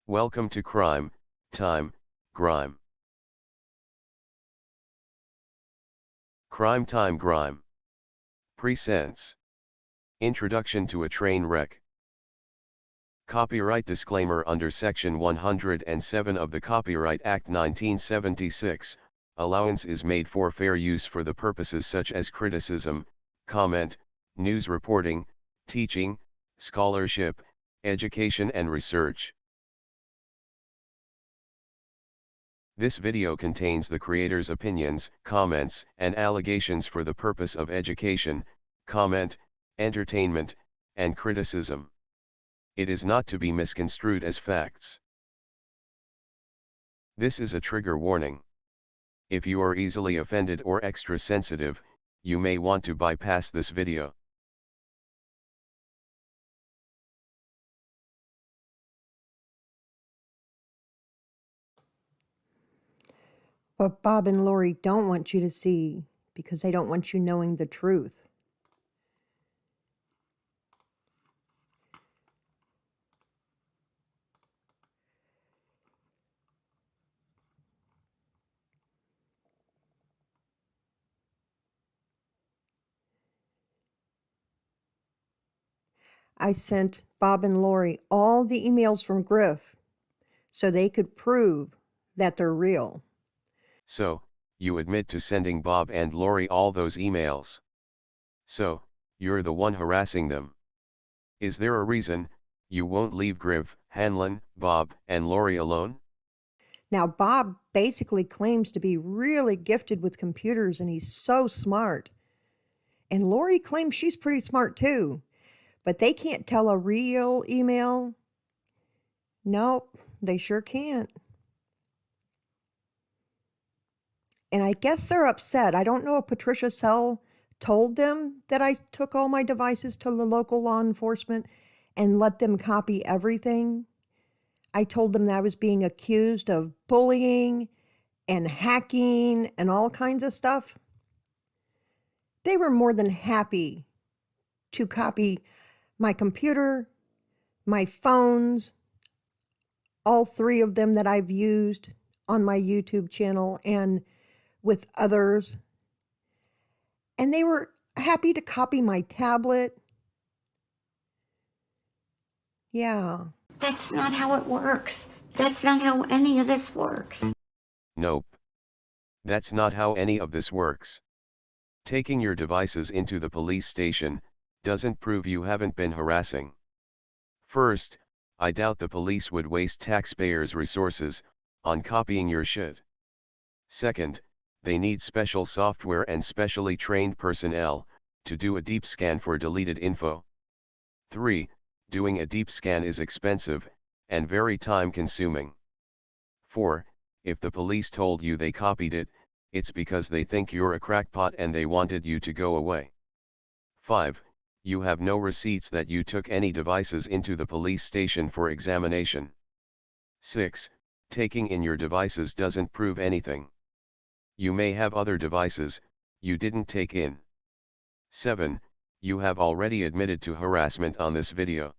Welcome to Crime, Time, Grime. Crime Time Grime presents Introduction to a Train Wreck. Copyright disclaimer. Under Section 107 of the Copyright Act 1976, allowance is made for fair use for the purposes such as criticism, comment, news reporting, teaching, scholarship, education and research. This video contains the creator's opinions, comments, and allegations for the purpose of education, comment, entertainment, and criticism. It is not to be misconstrued as facts. This is a trigger warning. If you are easily offended or extra sensitive, you may want to bypass this video. What Bob and Lori don't want you to see, because they don't want you knowing the truth. I sent Bob and Lori all the emails from GRIFF so they could prove that they're real. So, you admit to sending Bob and Lori all those emails. So, you're the one harassing them. Is there a reason you won't leave GRIFF, Hanlon, Bob, and Lori alone? Now, Bob basically claims to be really gifted with computers and he's so smart. And Lori claims she's pretty smart too, but they can't tell a real email. Nope, they sure can't. And I guess they're upset. I don't know if Patricia Sell told them that I took all my devices to the local law enforcement and let them copy everything. I told them that I was being accused of bullying and hacking and all kinds of stuff. They were more than happy to copy my computer, my phones, all three of them that I've used on my YouTube channel and with others. And they were happy to copy my tablet. Yeah. That's not how it works. That's not how any of this works. Nope. That's not how any of this works. Taking your devices into the police station doesn't prove you haven't been harassing. First, I doubt the police would waste taxpayers' resources on copying your shit. Second, they need special software and specially trained personnel to do a deep scan for deleted info. 3. Doing a deep scan is expensive and very time-consuming. 4. If the police told you they copied it, it's because they think you're a crackpot and they wanted you to go away. 5. You have no receipts that you took any devices into the police station for examination. 6. Taking in your devices doesn't prove anything. You may have other devices you didn't take in. 7. You have already admitted to harassment on this video.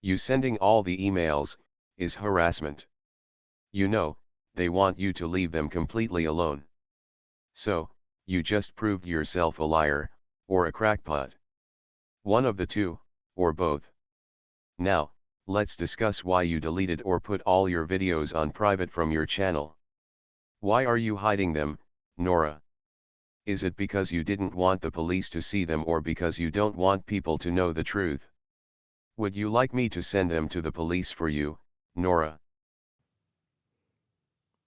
You sending all the emails is harassment. You know, they want you to leave them completely alone. So, you just proved yourself a liar, or a crackpot. One of the two, or both. Now, let's discuss why you deleted or put all your videos on private from your channel. Why are you hiding them, Nora? Is it because you didn't want the police to see them or because you don't want people to know the truth? Would you like me to send them to the police for you, Nora?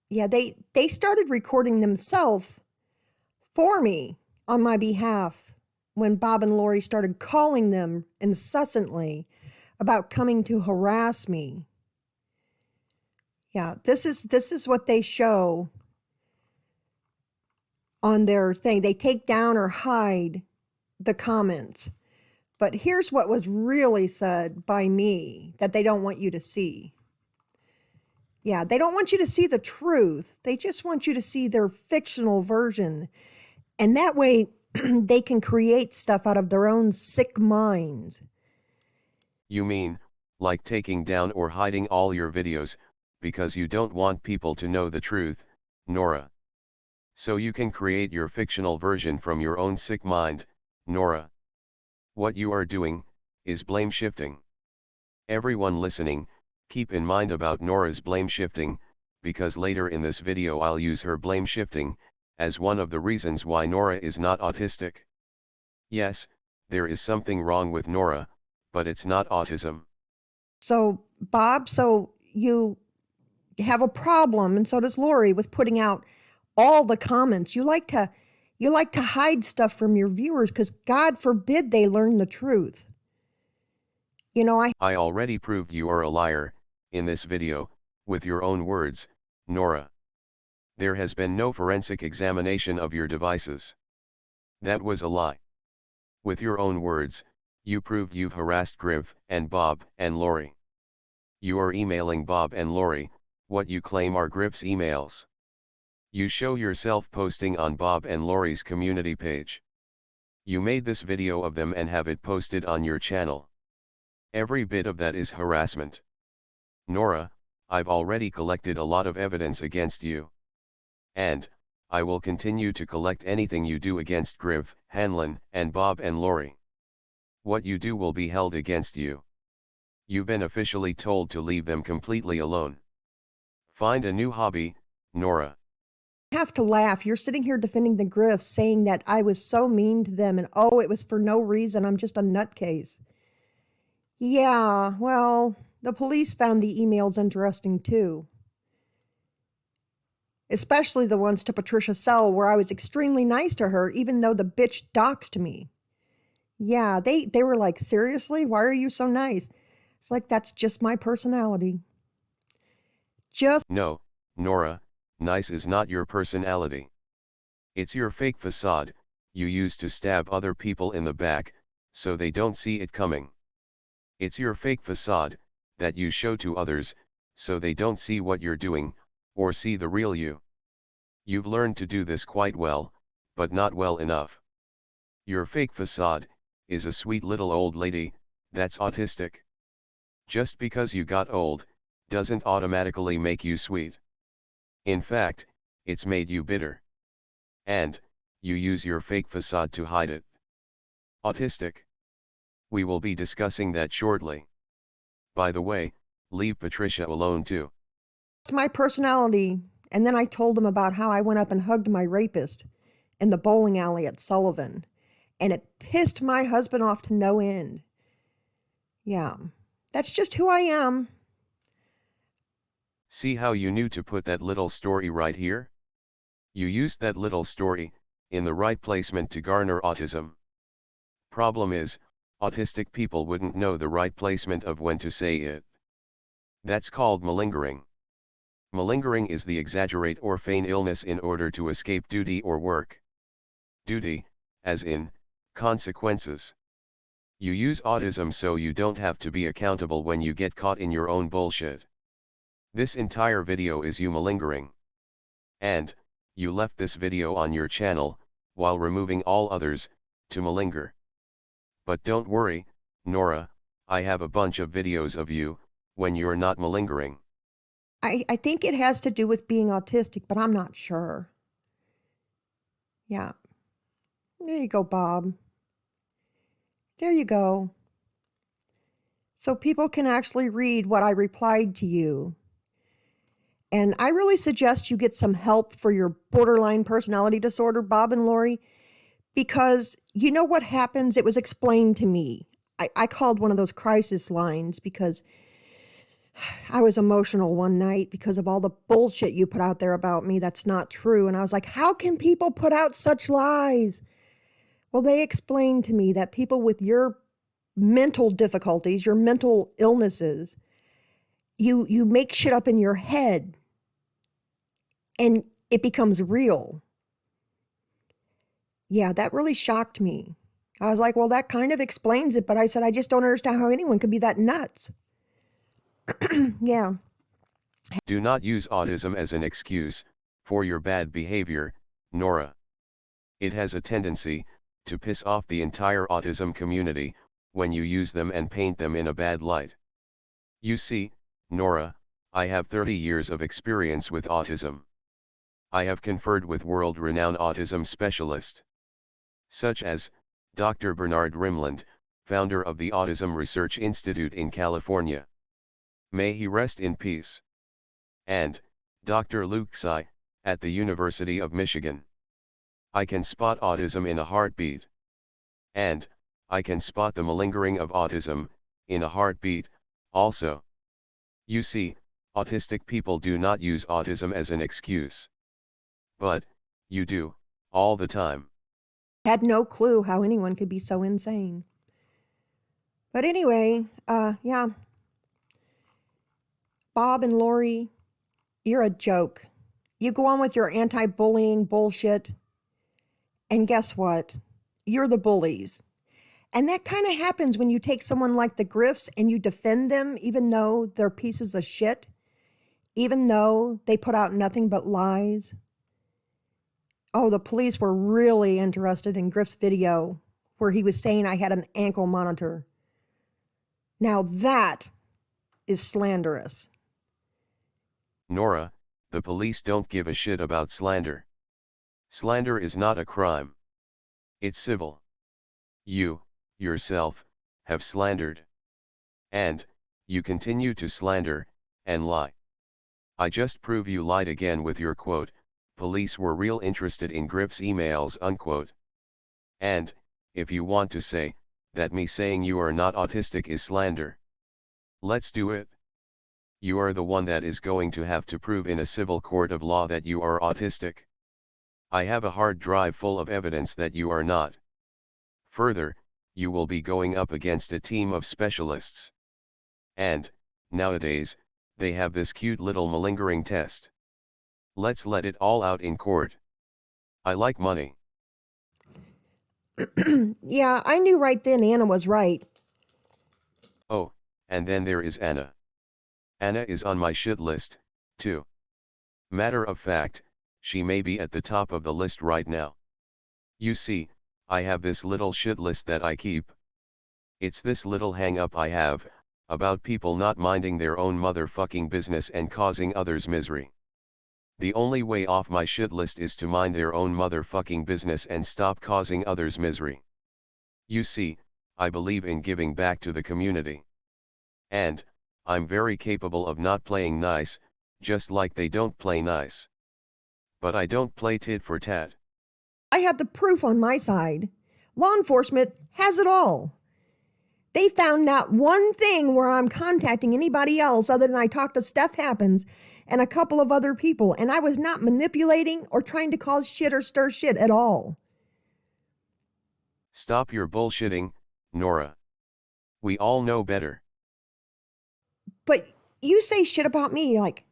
Yeah, they started recording themselves for me on my behalf when Bob and Lori started calling them incessantly about coming to harass me. Yeah, this is what they show on their thing. They take down or hide the comments. But here's what was really said by me that they don't want you to see. Yeah, they don't want you to see the truth. They just want you to see their fictional version. And that way they can create stuff out of their own sick minds. You mean, like taking down or hiding all your videos, because you don't want people to know the truth, Nora. So you can create your fictional version from your own sick mind, Nora. What you are doing, is blame shifting. Everyone listening, keep in mind about Nora's blame shifting, because later in this video I'll use her blame shifting, as one of the reasons why Nora is not autistic. Yes, there is something wrong with Nora, but it's not autism. So, Bob, so you have a problem, and so does Lori, with putting out all the comments. You like to hide stuff from your viewers because God forbid they learn the truth. You know, I already proved you are a liar, in this video, with your own words, Nora. There has been no forensic examination of your devices. That was a lie. With your own words, you proved you've harassed GRIFF and Bob and Lori. You are emailing Bob and Lori, what you claim are GRIFF's emails. You show yourself posting on Bob and Lori's community page. You made this video of them and have it posted on your channel. Every bit of that is harassment. Nora, I've already collected a lot of evidence against you. And, I will continue to collect anything you do against GRIFF, Hanlon, and Bob and Lori. What you do will be held against you. You've been officially told to leave them completely alone. Find a new hobby, Nora. have to laugh. You're sitting here defending the Griffs, saying that I was so mean to them and oh, it was for no reason. I'm just a nutcase. Yeah, well, the police found the emails interesting too. Especially the ones to Patricia Sell where I was extremely nice to her, even though the bitch doxed me. Yeah, they were like, seriously? Why are you so nice? It's like, that's just my personality. No, Nora, nice is not your personality. It's your fake facade, you use to stab other people in the back, so they don't see it coming. It's your fake facade, that you show to others, so they don't see what you're doing, or see the real you. You've learned to do this quite well, but not well enough. Your fake facade, is a sweet little old lady, that's autistic. Just because you got old, doesn't automatically make you sweet. In fact, it's made you bitter. And, you use your fake facade to hide it. Autistic. We will be discussing that shortly. By the way, leave Patricia alone too. My personality. And then I told him about how I went up and hugged my rapist in the bowling alley at Sullivan. And it pissed my husband off to no end. Yeah, that's just who I am. See how you knew to put that little story right here? You used that little story, in the right placement to garner autism. Problem is, autistic people wouldn't know the right placement of when to say it. That's called malingering. Malingering is the exaggerate or feign illness in order to escape duty or work. Duty, as in, consequences. You use autism so you don't have to be accountable when you get caught in your own bullshit. This entire video is you malingering. And, you left this video on your channel, while removing all others, to malinger. But don't worry, Nora, I have a bunch of videos of you, when you're not malingering. I think it has to do with being autistic, but I'm not sure. Yeah. There you go, Bob. There you go. So people can actually read what I replied to you. And I really suggest you get some help for your borderline personality disorder, Bob and Lori, because you know what happens? It was explained to me. I called one of those crisis lines because I was emotional one night because of all the bullshit you put out there about me that's not true. And I was like, how can people put out such lies? Well, they explained to me that people with your mental difficulties, your mental illnesses, you make shit up in your head and it becomes real. Yeah, that really shocked me. I was like, well, that kind of explains it. But I said, I just don't understand how anyone could be that nuts. Yeah. Do not use autism as an excuse for your bad behavior, Nora. It has a tendency to piss off the entire autism community when you use them and paint them in a bad light. You see, Nora, I have 30 years of experience with autism. I have conferred with world-renowned autism specialists, such as Dr. Bernard Rimland, founder of the Autism Research Institute in California. May he rest in peace. And Dr. Luke Tsai, at the University of Michigan. I can spot autism in a heartbeat. And I can spot the malingering of autism in a heartbeat, also. You see, autistic people do not use autism as an excuse. But you do, all the time. Had no clue how anyone could be so insane. But anyway, yeah. Bob and Lori, you're a joke. You go on with your anti-bullying bullshit. And guess what? You're the bullies. And that kind of happens when you take someone like the Griffs and you defend them, even though they're pieces of shit, even though they put out nothing but lies. Oh, the police were really interested in Griff's video where he was saying I had an ankle monitor. Now that is slanderous. Nora, the police don't give a shit about slander. Slander is not a crime. It's civil. You, yourself, have slandered. And you continue to slander and lie. I just prove you lied again with your quote, police were real interested in Griff's emails, unquote. And if you want to say that me saying you are not autistic is slander, let's do it. You are the one that is going to have to prove in a civil court of law that you are autistic. I have a hard drive full of evidence that you are not. Further, you will be going up against a team of specialists. And nowadays, they have this cute little malingering test. Let's let it all out in court. I like money. Yeah, I knew right then Anna was right. Oh, and then there is Anna. Anna is on my shit list, too. Matter of fact, she may be at the top of the list right now. You see, I have this little shit list that I keep. It's this little hang up I have, about people not minding their own motherfucking business and causing others misery. The only way off my shit list is to mind their own motherfucking business and stop causing others misery. You see, I believe in giving back to the community. And I'm very capable of not playing nice, just like they don't play nice. But I don't play tit for tat. I have the proof on my side. Law enforcement has it all. They found not one thing where I'm contacting anybody else other than I talked to Steph Happens and a couple of other people, and I was not manipulating or trying to cause shit or stir shit at all. Stop your bullshitting, Nora. We all know better. But you say shit about me, like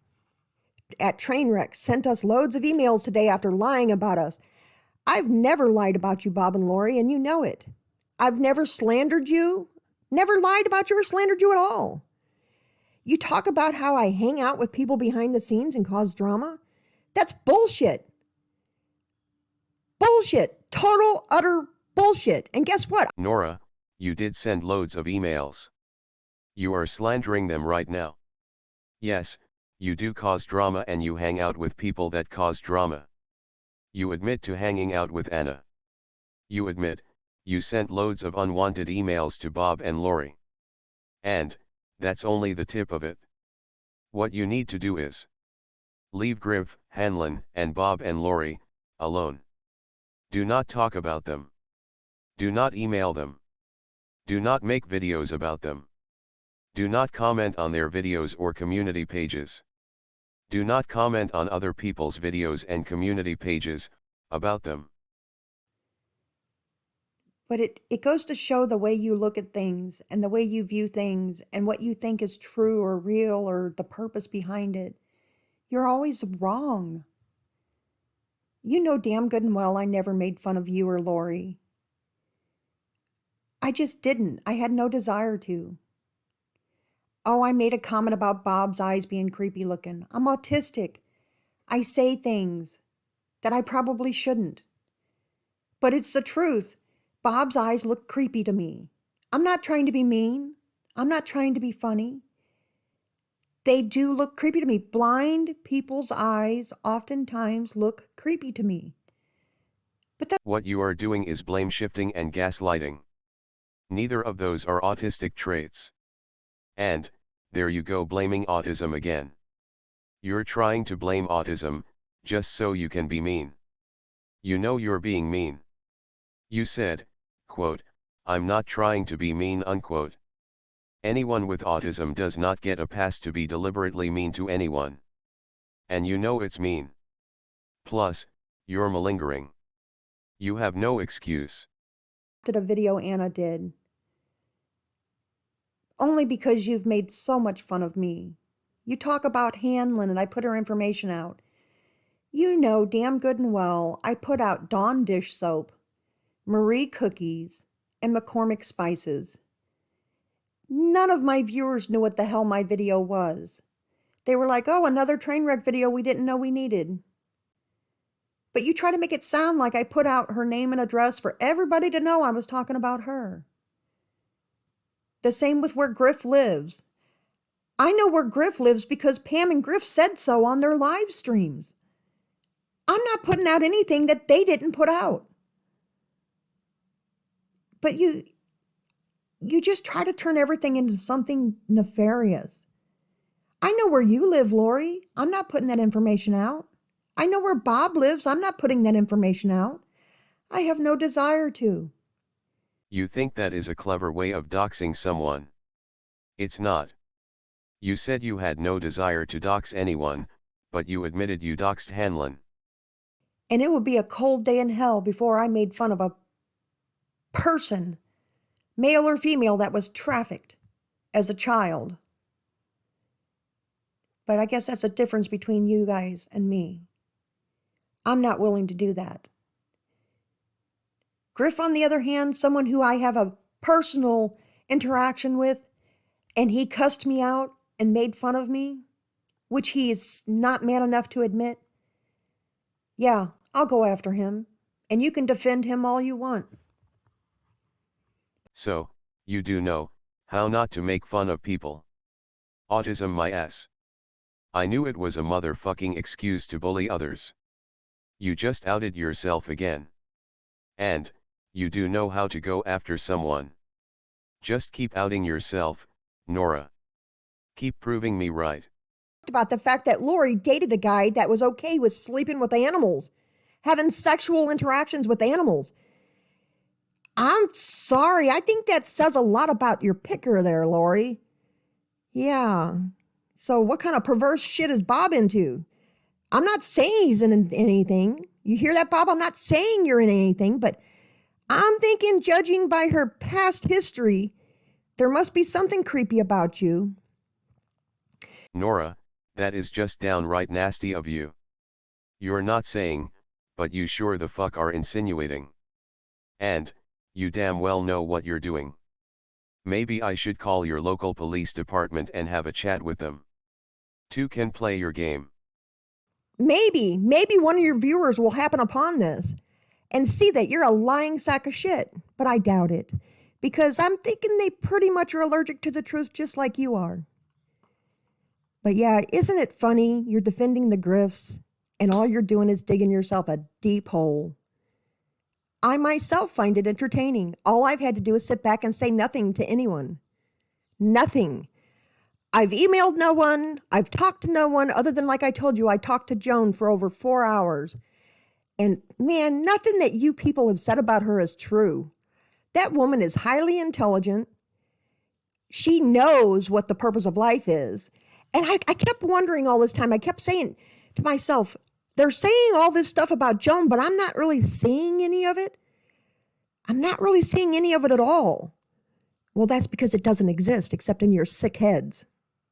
at Trainwreck sent us loads of emails today after lying about us. I've never lied about you, Bob and Lori, and you know it. I've never slandered you, never lied about you or slandered you at all. You talk about how I hang out with people behind the scenes and cause drama. That's bullshit. Bullshit. Total, utter bullshit. And guess what? Nora, you did send loads of emails. You are slandering them right now. Yes, you do cause drama and you hang out with people that cause drama. You admit to hanging out with Anna. You admit, you sent loads of unwanted emails to Bob and Lori. And that's only the tip of it. What you need to do is leave Griff, Hanlon, and Bob and Lori alone. Do not talk about them. Do not email them. Do not make videos about them. Do not comment on their videos or community pages. Do not comment on other people's videos and community pages about them. But it goes to show the way you look at things and the way you view things and what you think is true or real or the purpose behind it. You're always wrong. You know damn good and well I never made fun of you or Lori. I just didn't. I had no desire to. Oh, I made a comment about Bob's eyes being creepy looking. I'm autistic. I say things that I probably shouldn't. But it's the truth. Bob's eyes look creepy to me. I'm not trying to be mean. I'm not trying to be funny. They do look creepy to me. Blind people's eyes oftentimes look creepy to me. But that's What you are doing is blame shifting and gaslighting. Neither of those are autistic traits. And, there you go blaming autism again. You're trying to blame autism, just so you can be mean. You know you're being mean. You said, quote, "I'm not trying to be mean," unquote. Anyone with autism does not get a pass to be deliberately mean to anyone. And you know it's mean. Plus, you're malingering. You have no excuse. a video Anna did. Only because you've made so much fun of me. You talk about Hanlon and I put her information out. You know damn good and well I put out Dawn dish soap, Marie cookies, and McCormick spices. None of my viewers knew what the hell my video was. They were like, oh, another train wreck video we didn't know we needed. But you try to make it sound like I put out her name and address for everybody to know I was talking about her. The same with where Griff lives. I know where Griff lives because Pam and Griff said so on their live streams. I'm not putting out anything that they didn't put out. But you just try to turn everything into something nefarious. I know where you live, Lori. I'm not putting that information out. I know where Bob lives. I'm not putting that information out. I have no desire to. You think that is a clever way of doxing someone. It's not. You said you had no desire to dox anyone, but you admitted you doxed Hanlon. And it would be a cold day in hell before I made fun of a person, male or female, that was trafficked as a child. But I guess that's a difference between you guys and me. I'm not willing to do that. Griff, on the other hand, someone who I have a personal interaction with, and he cussed me out and made fun of me, which he is not man enough to admit. Yeah, I'll go after him, and you can defend him all you want. So, you do know how not to make fun of people. Autism my ass. I knew it was a motherfucking excuse to bully others. You just outed yourself again. And, you do know how to go after someone. Just keep outing yourself, Nora. Keep proving me right. About the fact that Lori dated a guy that was okay with sleeping with animals, having sexual interactions with animals. I'm sorry, I think that says a lot about your picker there, Lori. Yeah. So what kind of perverse shit is Bob into? I'm not saying he's in anything. You hear that, Bob? I'm not saying you're in anything, but I'm thinking, judging by her past history, there must be something creepy about you. Nora, that is just downright nasty of you. You're not saying, but you sure the fuck are insinuating. And, you damn well know what you're doing. Maybe I should call your local police department and have a chat with them. Two can play your game. Maybe one of your viewers will happen upon this and see that you're a lying sack of shit, but I doubt it, because I'm thinking they pretty much are allergic to the truth just like you are. But yeah, isn't it funny? You're defending the Griffs, and all you're doing is digging yourself a deep hole. I myself find it entertaining. All I've had to do is sit back and say nothing to anyone. Nothing. I've emailed no one. I've talked to no one other than, like I told you, I talked to Joan for over 4 hours. And man, nothing that you people have said about her is true. That woman is highly intelligent. She knows what the purpose of life is. And I kept wondering all this time, I kept saying to myself, they're saying all this stuff about Joan, but I'm not really seeing any of it. I'm not really seeing any of it at all. Well, that's because it doesn't exist except in your sick heads.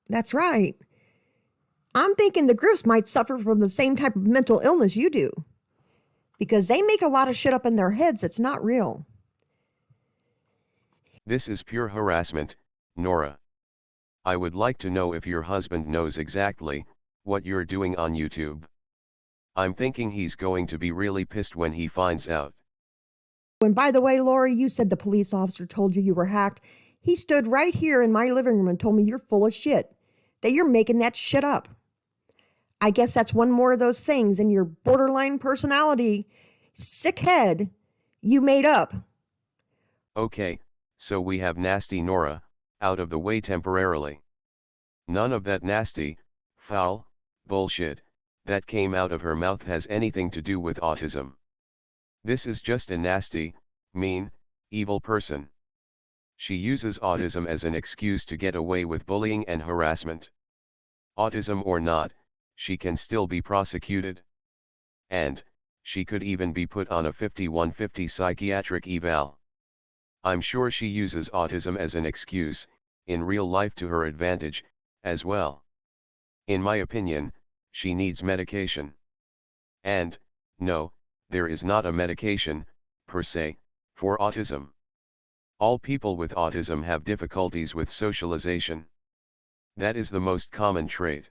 That's right. I'm thinking the Griffs might suffer from the same type of mental illness you do, because they make a lot of shit up in their heads that's not real. This is pure harassment, Nora. I would like to know if your husband knows exactly what you're doing on YouTube. I'm thinking he's going to be really pissed when he finds out. And by the way, Lori, you said the police officer told you were hacked. He stood right here in my living room and told me you're full of shit. that you're making that shit up. I guess that's one more of those things in your borderline personality, sick head, you made up. Okay, so we have nasty Nora, out of the way temporarily. None of that nasty, foul, bullshit, that came out of her mouth has anything to do with autism. This is just a nasty, mean, evil person. She uses autism as an excuse to get away with bullying and harassment. Autism or not, she can still be prosecuted. And, she could even be put on a 5150 psychiatric eval. I'm sure she uses autism as an excuse, in real life to her advantage, as well. In my opinion, she needs medication. And, no, there is not a medication, per se, for autism. All people with autism have difficulties with socialization. That is the most common trait.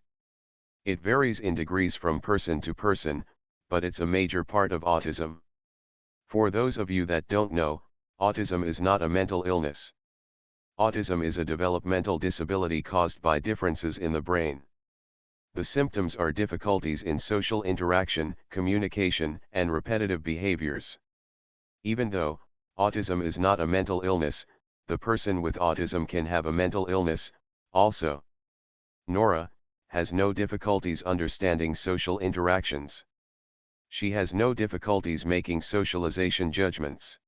It varies in degrees from person to person, but it's a major part of autism. For those of you that don't know, autism is not a mental illness. Autism is a developmental disability caused by differences in the brain. The symptoms are difficulties in social interaction, communication, and repetitive behaviors. Even though autism is not a mental illness, the person with autism can have a mental illness, also. Nora has no difficulties understanding social interactions. She has no difficulties making socialization judgments.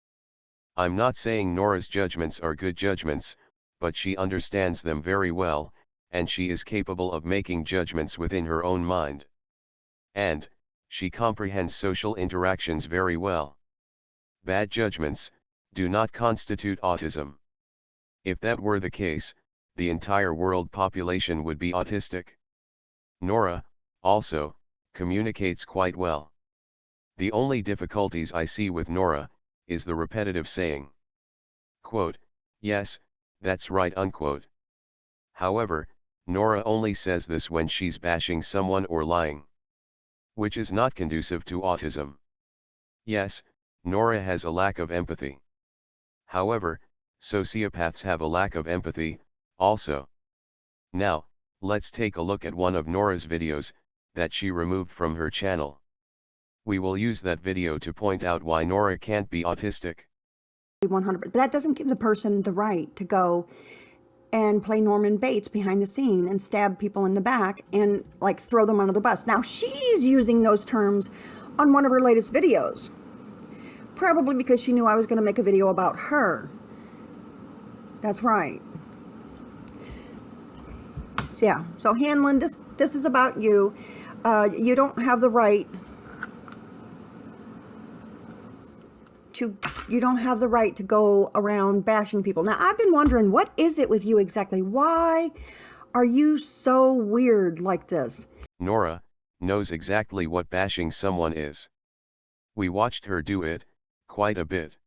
I'm not saying Nora's judgments are good judgments, but she understands them very well, and she is capable of making judgments within her own mind. And, she comprehends social interactions very well. Bad judgments do not constitute autism. If that were the case, the entire world population would be autistic. Nora, also, communicates quite well. The only difficulties I see with Nora, is the repetitive saying. Quote, yes, that's right unquote. However, Nora only says this when she's bashing someone or lying. Which is not conducive to autism. Yes, Nora has a lack of empathy. However, sociopaths have a lack of empathy, also. Now, let's take a look at one of Nora's videos, that she removed from her channel. We will use that video to point out why Nora can't be autistic. 100, but that doesn't give the person the right to go and play Norman Bates behind the scene and stab people in the back and like throw them under the bus. Now she's using those terms on one of her latest videos, probably because she knew I was going to make a video about her. That's right. Yeah, so Hanlon, this is about you. You don't have the right to go around bashing people. Now, I've been wondering, what is it with you exactly? Why are you so weird like this? Nora knows exactly what bashing someone is. We watched her do it quite a bit.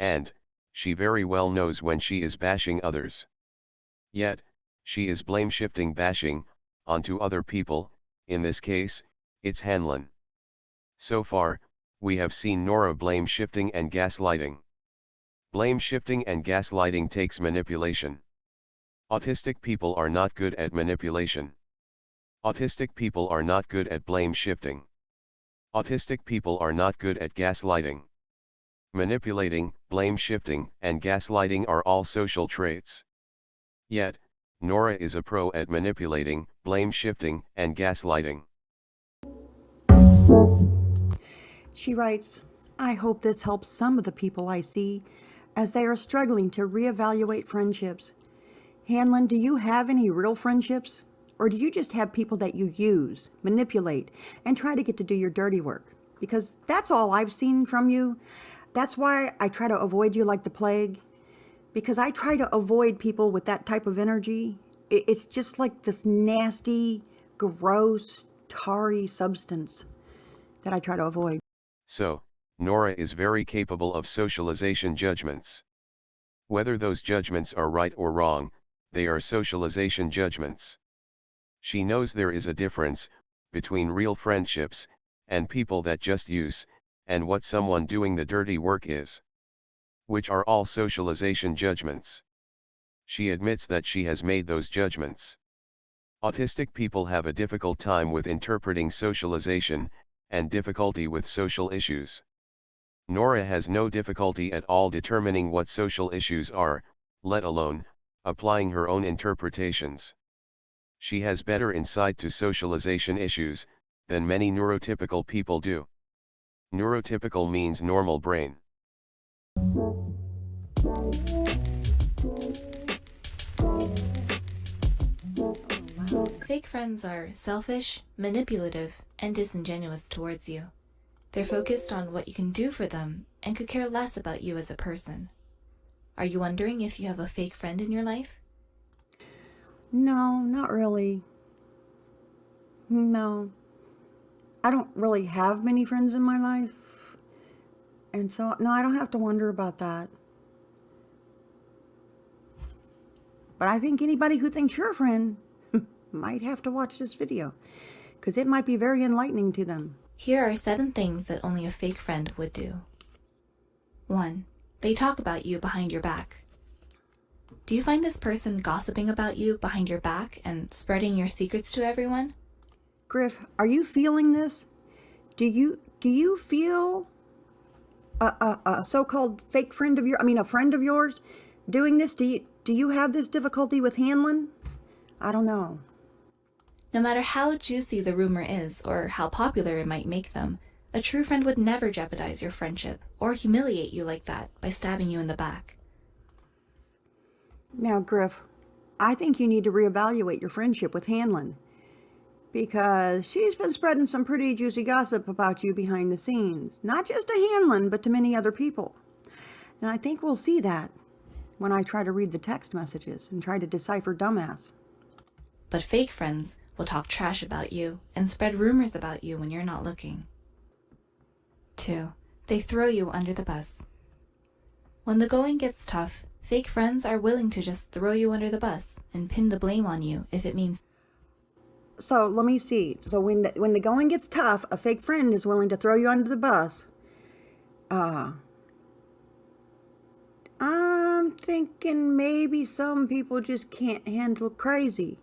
And she very well knows when she is bashing others. Yet, she is blame-shifting bashing onto other people. In this case, it's Hanlon. So far, we have seen Nora blame-shifting and gaslighting. Blame-shifting and gaslighting takes manipulation. Autistic people are not good at manipulation. Autistic people are not good at blame-shifting. Autistic people are not good at gaslighting. Manipulating, blame-shifting, and gaslighting are all social traits. Yet, Nora is a pro at manipulating, blame-shifting, and gaslighting. She writes, I hope this helps some of the people I see as they are struggling to reevaluate friendships. Hanlon, do you have any real friendships? Or do you just have people that you use, manipulate, and try to get to do your dirty work? Because that's all I've seen from you. That's why I try to avoid you like the plague. Because I try to avoid people with that type of energy. It's just like this nasty, gross, tarry substance that I try to avoid. So, Nora is very capable of socialization judgments. Whether those judgments are right or wrong, they are socialization judgments. She knows there is a difference between real friendships and people that just use, and what someone doing the dirty work is. Which are all socialization judgments. She admits that she has made those judgments. Autistic people have a difficult time with interpreting socialization, and difficulty with social issues. Nora has no difficulty at all determining what social issues are, let alone, applying her own interpretations. She has better insight to socialization issues, than many neurotypical people do. Neurotypical means normal brain. Fake friends are selfish, manipulative, and disingenuous towards you. They're focused on what you can do for them and could care less about you as a person. Are you wondering if you have a fake friend in your life? No, not really. No. I don't really have many friends in my life. And so, no, I don't have to wonder about that. But I think anybody who thinks you're a friend might have to watch this video, because it might be very enlightening to them. Here are 7 things that only a fake friend would do. 1. They talk about you behind your back. Do you find this person gossiping about you behind your back and spreading your secrets to everyone? Griff, are you feeling this? Do you feel a so-called fake friend of a friend of yours doing this? Do you have this difficulty with Hanlon? I don't know. No matter how juicy the rumor is or how popular it might make them, a true friend would never jeopardize your friendship or humiliate you like that by stabbing you in the back. Now, Griff, I think you need to reevaluate your friendship with Hanlon, because she's been spreading some pretty juicy gossip about you behind the scenes, not just to Hanlon, but to many other people. And I think we'll see that when I try to read the text messages and try to decipher dumbass. But fake friends will talk trash about you and spread rumors about you when you're not looking. 2. They throw you under the bus. When the going gets tough, fake friends are willing to just throw you under the bus and pin the blame on you if it means. So let me see. So when the going gets tough, a fake friend is willing to throw you under the bus. I'm thinking maybe some people just can't handle crazy.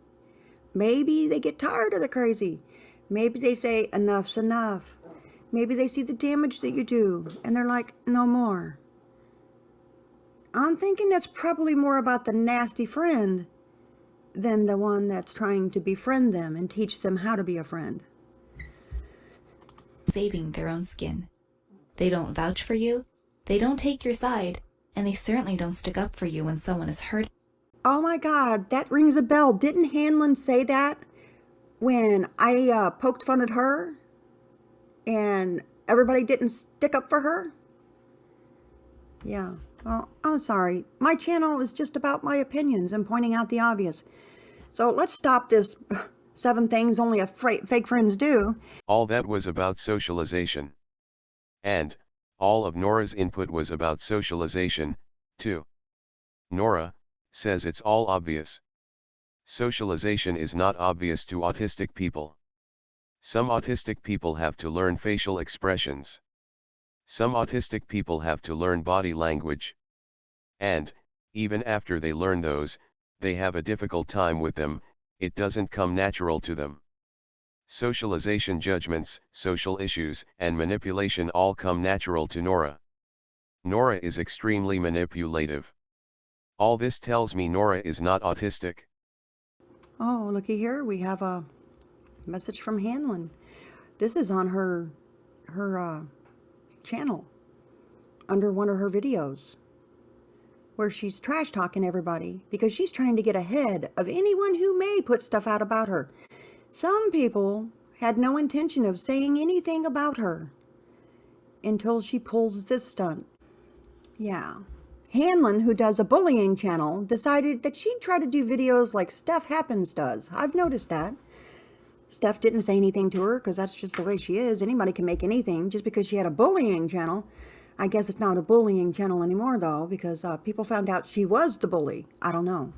Maybe they get tired of the crazy. Maybe they say enough's enough. Maybe they see the damage that you do and they're like, no more. I'm thinking that's probably more about the nasty friend than the one that's trying to befriend them and teach them how to be a friend. Saving their own skin. They don't vouch for you, they don't take your side, and they certainly don't stick up for you when someone is hurt. Oh my God, that rings a bell. Didn't Hanlon say that when I poked fun at her and everybody didn't stick up for her? Yeah, well, I'm sorry. My channel is just about my opinions and pointing out the obvious. So let's stop this 7 things only fake friends do. All that was about socialization. And, all of Nora's input was about socialization, too. Nora says it's all obvious. Socialization is not obvious to autistic people. Some autistic people have to learn facial expressions. Some autistic people have to learn body language. And, even after they learn those, they have a difficult time with them, it doesn't come natural to them. Socialization judgments, social issues, and manipulation all come natural to Nora. Nora is extremely manipulative. All this tells me Nora is not autistic. Oh, looky here. We have a message from Hanlon. This is on her channel, under one of her videos, where she's trash talking everybody because she's trying to get ahead of anyone who may put stuff out about her. Some people had no intention of saying anything about her until she pulls this stunt. Yeah. Hanlon, who does a bullying channel, decided that she'd try to do videos like Steph Happens does. I've noticed that. Steph didn't say anything to her because that's just the way she is. Anybody can make anything just because she had a bullying channel. I guess it's not a bullying channel anymore, though, because people found out she was the bully. I don't know.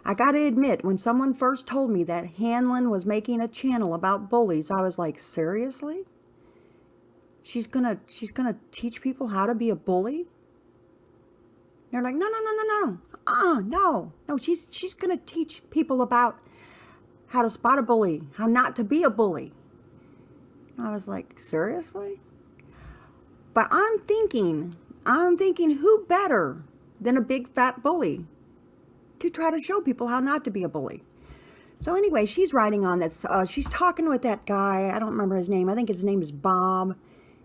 I gotta admit, when someone first told me that Hanlon was making a channel about bullies, I was like, seriously? She's gonna teach people how to be a bully? They're like, no. No, she's gonna teach people about how to spot a bully, how not to be a bully. I was like, seriously? But I'm thinking, who better than a big fat bully to try to show people how not to be a bully? So anyway, she's writing on this. She's talking with that guy. I don't remember his name. I think his name is Bob.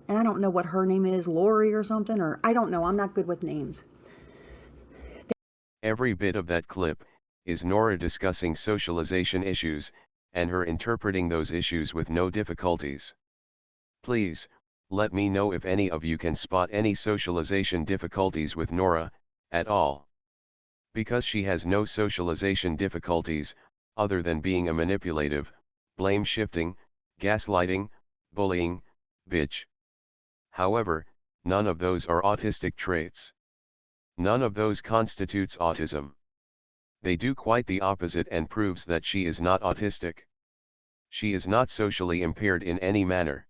And I don't know what her name is, Lori or something, or I don't know. I'm not good with names. Every bit of that clip is Nora discussing socialization issues, and her interpreting those issues with no difficulties. Please, let me know if any of you can spot any socialization difficulties with Nora, at all. Because she has no socialization difficulties, other than being a manipulative, blame-shifting, gaslighting, bullying, bitch. However, none of those are autistic traits. None of those constitutes autism. They do quite the opposite and proves that she is not autistic. She is not socially impaired in any manner.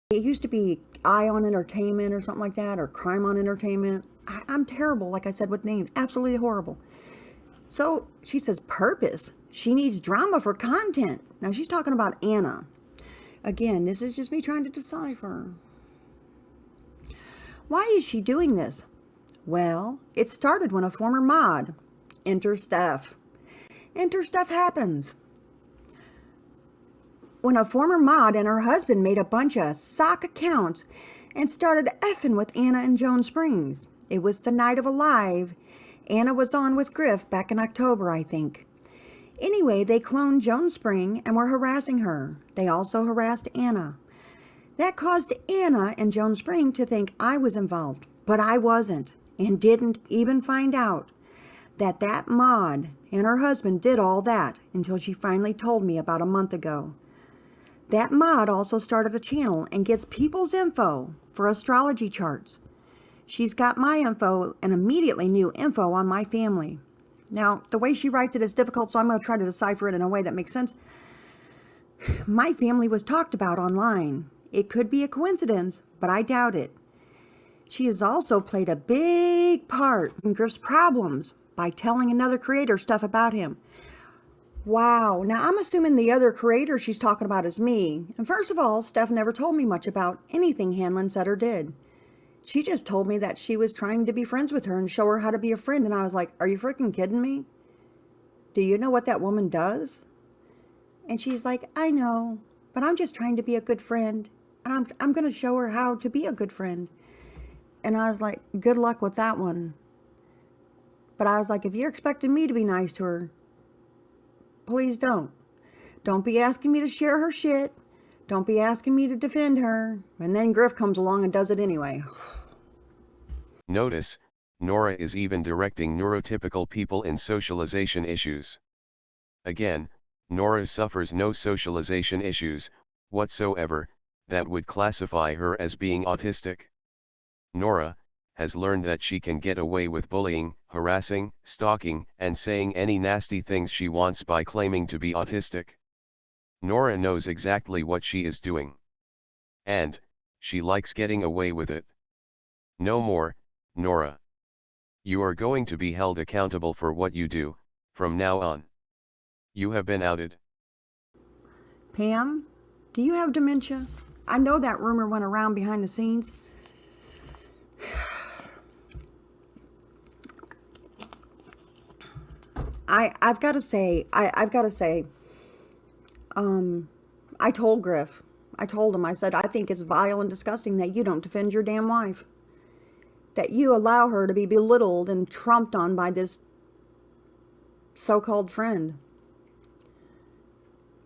It used to be Eye on Entertainment or something like that, or Crime on Entertainment. I'm terrible, like I said, with names. Absolutely horrible. So she says purpose. She needs drama for content. Now she's talking about Anna. Again, this is just me trying to decipher. Why is she doing this? Well, it started when a former mod, enter Steph. Enter Steph happens. When a former mod and her husband made a bunch of sock accounts and started effing with Anna in Joan Springs. It was the night of a live. Anna was on with GRIFF back in October, I think. Anyway, they cloned Joan Spring and were harassing her. They also harassed Anna. That caused Anna and Joan Spring to think I was involved, but I wasn't, and didn't even find out that mod and her husband did all that until she finally told me about a month ago. That mod also started a channel and gets people's info for astrology charts. She's got my info and immediately knew info on my family. Now, the way she writes it is difficult, so I'm going to try to decipher it in a way that makes sense. My family was talked about online. It could be a coincidence, but I doubt it. She has also played a big part in Griff's problems by telling another creator stuff about him. Wow, now I'm assuming the other creator she's talking about is me. And first of all, Steph never told me much about anything Hanlon said or did. She just told me that she was trying to be friends with her and show her how to be a friend. And I was like, are you freaking kidding me? Do you know what that woman does? And she's like, I know, but I'm just trying to be a good friend. And I'm going to show her how to be a good friend. And I was like, good luck with that one. But I was like, if you're expecting me to be nice to her, please don't. Don't be asking me to share her shit. Don't be asking me to defend her. And then Griff comes along and does it anyway. Notice, Nora is even directing neurotypical people in socialization issues. Again, Nora suffers no socialization issues whatsoever that would classify her as being autistic. Nora has learned that she can get away with bullying, harassing, stalking, and saying any nasty things she wants by claiming to be autistic. Nora knows exactly what she is doing. And she likes getting away with it. No more, Nora. You are going to be held accountable for what you do, from now on. You have been outed. Pam, do you have dementia? I know that rumor went around behind the scenes. I've got to say, I told Griff, I told him, I said, I think it's vile and disgusting that you don't defend your damn wife. That you allow her to be belittled and trumped on by this so-called friend.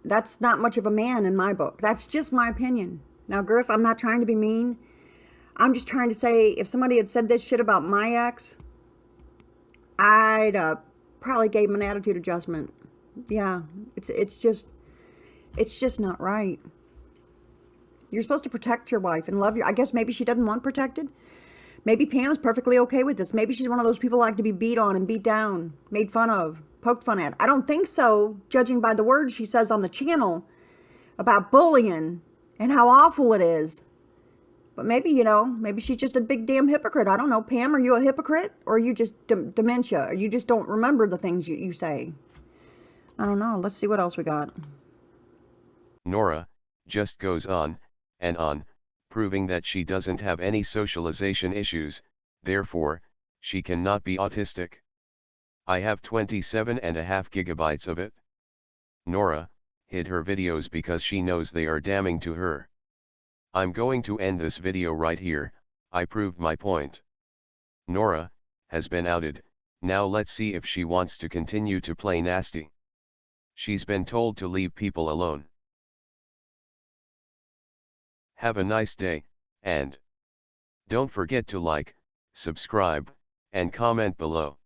That's not much of a man in my book. That's just my opinion. Now, Griff, I'm not trying to be mean. I'm just trying to say, if somebody had said this shit about my ex, I'd probably gave him an attitude adjustment. Yeah, it's just not right. You're supposed to protect your wife and love your. I guess maybe she doesn't want protected. Maybe Pam's perfectly okay with this. Maybe she's one of those people who like to be beat on and beat down, made fun of, poked fun at. I don't think so, judging by the words she says on the channel about bullying and how awful it is. But maybe, maybe she's just a big damn hypocrite. I don't know. Pam, are you a hypocrite? Or are you just dementia? Or you just don't remember the things you say? I don't know. Let's see what else we got. Nora just goes on, proving that she doesn't have any socialization issues, therefore, she cannot be autistic. I have 27.5 gigabytes of it. Nora hid her videos because she knows they are damning to her. I'm going to end this video right here. I proved my point. Nora has been outed, now let's see if she wants to continue to play nasty. She's been told to leave people alone. Have a nice day, and don't forget to like, subscribe, and comment below.